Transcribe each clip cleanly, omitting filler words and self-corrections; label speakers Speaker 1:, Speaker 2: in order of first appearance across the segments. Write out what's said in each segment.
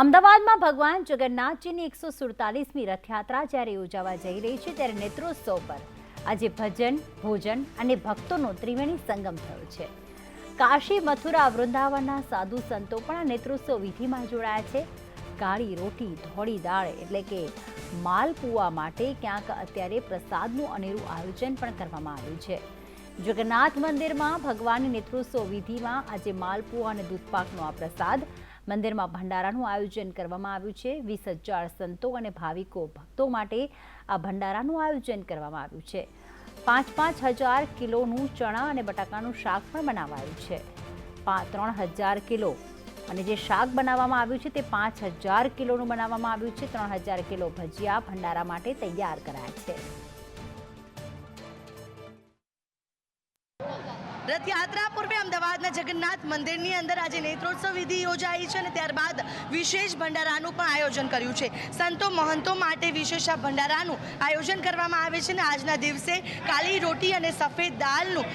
Speaker 1: અમદાવાદમાં ભગવાન જગન્નાથજીની 147મી રથયાત્રા જ્યારે યોજાવા જઈ રહી છે ત્યારે નેત્રોત્સવ પર આજે ભજન, ભોજન અને ભક્તોનો ત્રિવેણી સંગમ થયો છે। કાશી, મથુરા, વૃંદાવનના સાધુ સંતો પણ આ નેત્રોત્સવ વિધિમાં જોડાયા છે। કાળી રોટી, ધોળી દાળ એટલે કે માલપુઆ માટે ક્યાંક અત્યારે પ્રસાદનું અનેરું આયોજન પણ કરવામાં આવ્યું છે। જગન્નાથ મંદિરમાં ભગવાનની નેત્રોત્સવ વિધિમાં આજે માલપુઆ અને દૂધપાકનો આ પ્રસાદ, મંદિરમાં ભંડારાનું આયોજન કરવામાં આવ્યું છે। 20,000 સંતો અને ભાવિકો ભક્તો માટે આ ભંડારાનું આયોજન કરવામાં આવ્યું છે। 5,000 કિલોનું ચણા અને બટાકાનું શાક પણ બનાવાયું છે। 3,000 કિલો અને જે શાક બનાવવામાં આવ્યું છે તે 5,000 કિલોનું બનાવવામાં આવ્યું છે। 3,000 કિલો ભજીયા ભંડારા માટે તૈયાર કરાયા છે।
Speaker 2: રથયાત્રા પૂર્વે અમદાવાદના જગન્નાથ મંદિરની અંદર આજે નેત્રોત્સવ વિધિ યોજાઈ છે અને ત્યારબાદ વિશેષ ભંડારાનું પણ આયોજન કર્યું છે। સંતો મહંતો માટે વિશેષ આ ભંડારાનું આયોજન કરવામાં આવે છે અને આજના દિવસે કાળી રોટી અને સફેદ દાળનું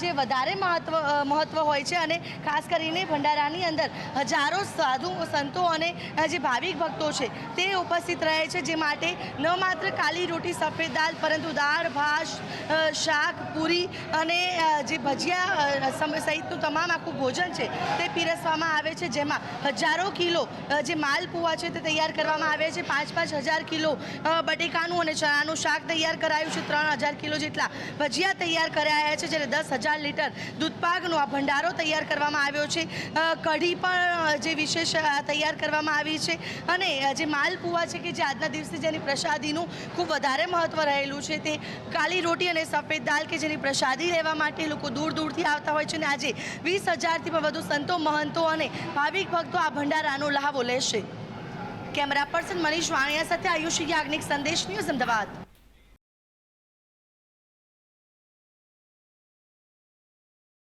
Speaker 2: જે વધારે મહત્વ હોય છે અને ખાસ કરીને ભંડારાની અંદર હજારો સાધુ સંતો અને જે ભાવિક ભક્તો છે તે ઉપસ્થિત રહે છે, જે માટે ન માત્ર કાળી રોટી સફેદ દાળ પરંતુ દાળ, ભાત, શાક, પૂરી અને જે સહિતનું તમામ આખું ભોજન છે તે પીરસવામાં આવે છે, જેમાં હજારો કિલો જે માલપુઆ છે તે તૈયાર કરવામાં આવે છે। 5,000 કિલો બટેકાનું અને ચણાનું શાક તૈયાર કરાયું છે। 3,000 કિલો જેટલા ભજીયા તૈયાર કરાયા છે, જ્યારે 10,000 લીટર દૂધપાકનો આ ભંડારો તૈયાર કરવામાં આવ્યો છે। કઢી પણ જે વિશેષ તૈયાર કરવામાં આવી છે અને જે માલપુઆ છે કે જે આજના દિવસે જેની પ્રસાદીનું ખૂબ વધારે મહત્વ રહેલું છે, તે કાળી રોટી અને સફેદ દાળ કે જેની પ્રસાદી લેવા માટે લોકો દૂર દૂરથી આવતા હોય છે અને આજે 20,000થી પણ વધુ સંતો, મહંતો અને ભાવિક ભક્તો આ ભંડારાનો લહાવો લેશે। કેમેરા પર્સન મનીષ વાણિયા સાથે આયુષી યાજ્ઞિક, સંદેશ ન્યૂઝ, અમદાવાદ।